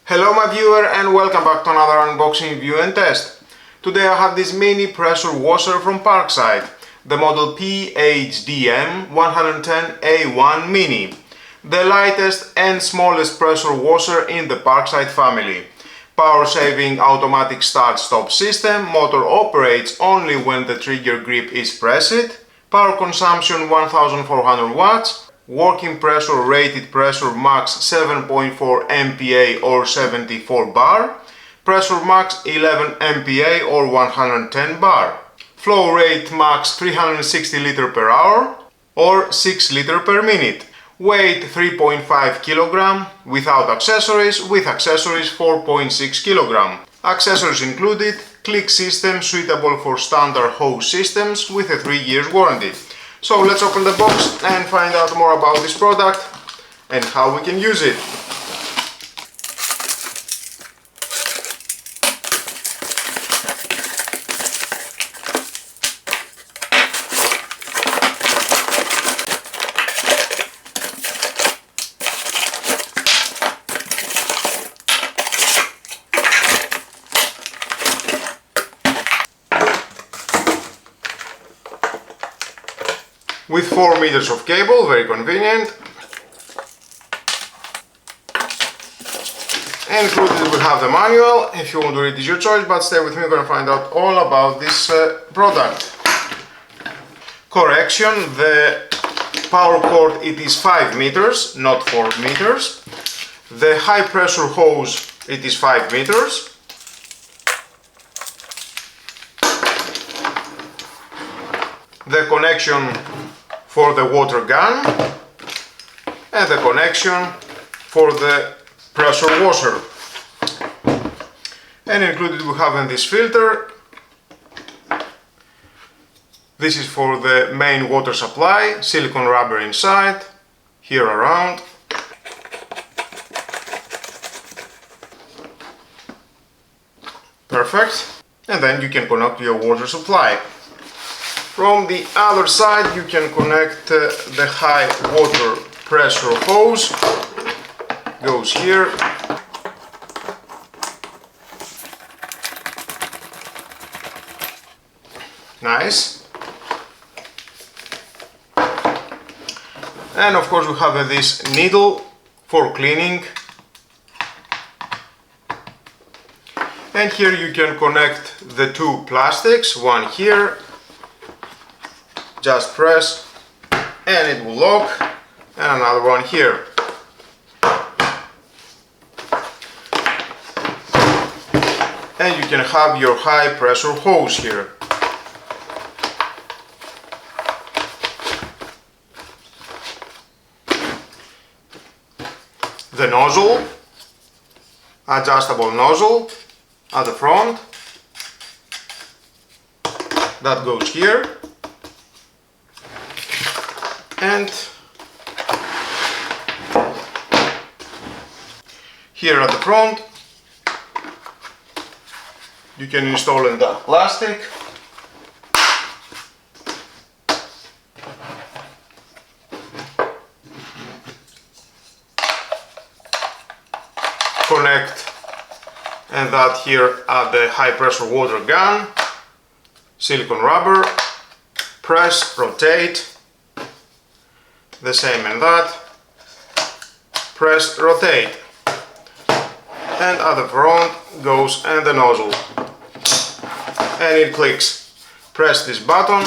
Hello my viewer and welcome back to another unboxing, review and test. Today I have this mini pressure washer from Parkside, the model PHDM 110A1 Mini, the lightest and smallest pressure washer in the Parkside family. Power saving automatic start-stop system, motor operates only when the trigger grip is pressed, power consumption 1400 watts, working pressure rated pressure max 7.4 MPa or 74 bar, pressure max 11 MPa or 110 bar, flow rate max 360 liter per hour or 6 liter per minute, weight 3.5 kg, without accessories, with accessories 4.6 kg. Accessories included: click system suitable for standard hose systems with a 3 years warranty. So let's open the box and find out more about this product and how we can use it. With 4 meters of cable, very convenient. And included we have the manual. If you want to read it, is your choice, but stay with me, we're going to find out all about this product. Correction, the power cord, it is 5 meters, not 4 meters. The high pressure hose, it is 5 meters. The connection for the water gun and the connection for the pressure washer. And included we have in this filter. This is for the main water supply, silicone rubber inside, here around. Perfect. And then you can connect to your water supply. From the other side you can connect the high water pressure hose, goes here. Nice. And of course we have this needle for cleaning. And here you can connect the two plastics, one here. Just press and it will lock, and another one here. And you can have your high pressure hose here. The nozzle, adjustable nozzle at the front, that goes here. And here at the front you can install in that plastic. Connect and that here at the high pressure water gun, silicone rubber, press, rotate. The same in that, press, rotate, and at the front goes and the nozzle, and it clicks. Press this button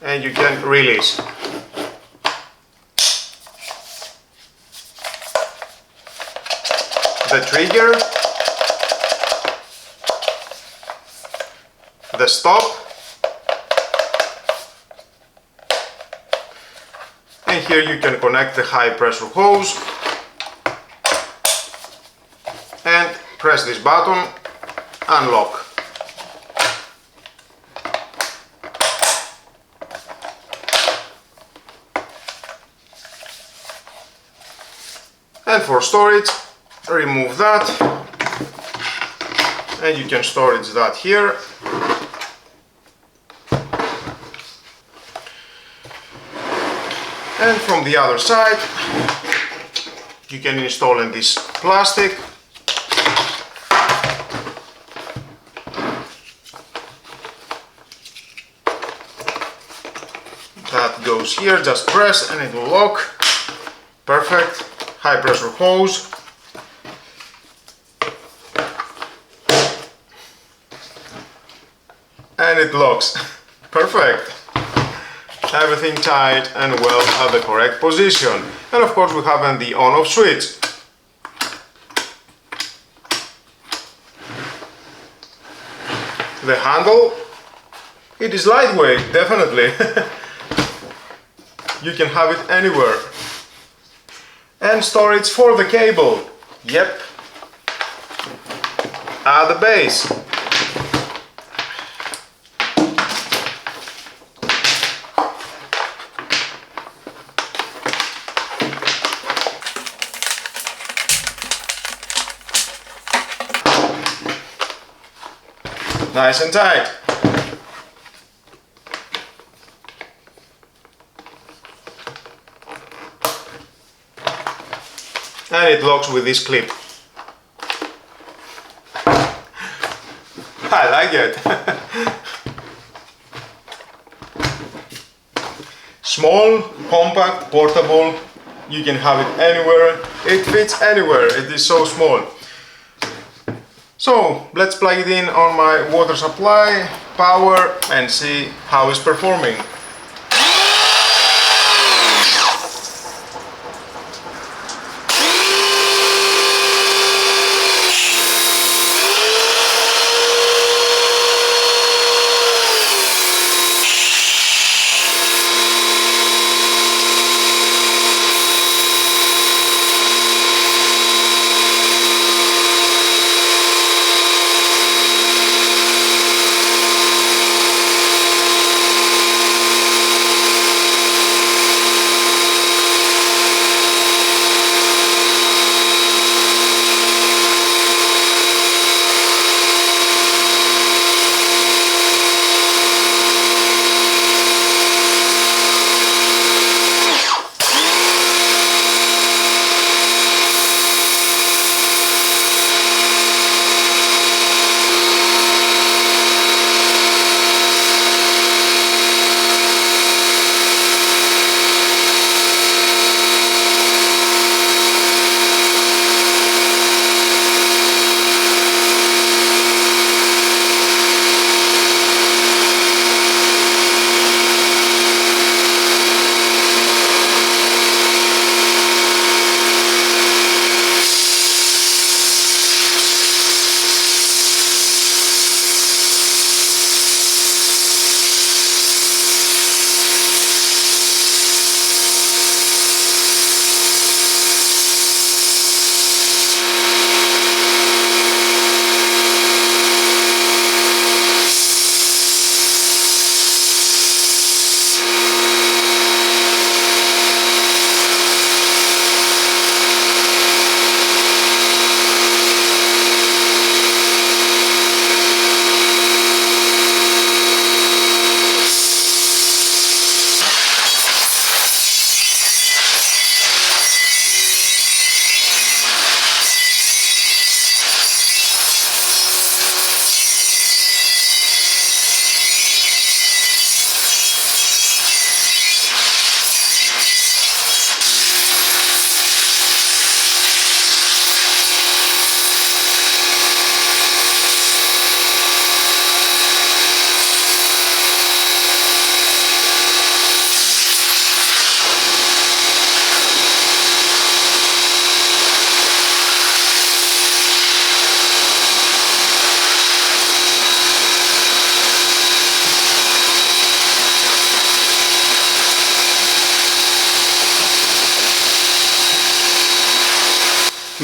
and you can release. The trigger, the stop, and here you can connect the high pressure hose and press this button, unlock. And for storage, remove that and you can storage that here. And from the other side you can install in this plastic goes here, just press and it will lock. Perfect. High pressure hose. And it locks. Perfect. Everything tight and well at the correct position. And of course we have the on-off switch. The handle, it is lightweight, definitely. You can have it anywhere. And storage for the cable. Yep. At the base. Nice and tight. And it locks with this clip. I like it. Small, compact, portable. You can have it anywhere. It fits anywhere. It is so small. So let's plug it in on my water supply, power, and see how it's performing.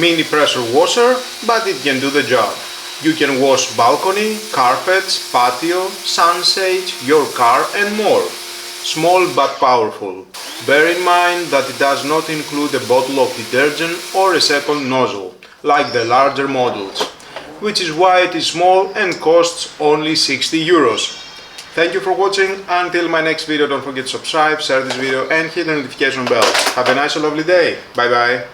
mini pressure washer, but it can do the job. You can wash balcony, carpets, patio, sunshade, your car and more. Small but powerful. Bear in mind that it does not include a bottle of detergent or a second nozzle, like the larger models, which is why it is small and costs only 60 euros. Thank you for watching. Until my next video, don't forget to subscribe, share this video and hit the notification bell. Have a nice and lovely day. Bye bye.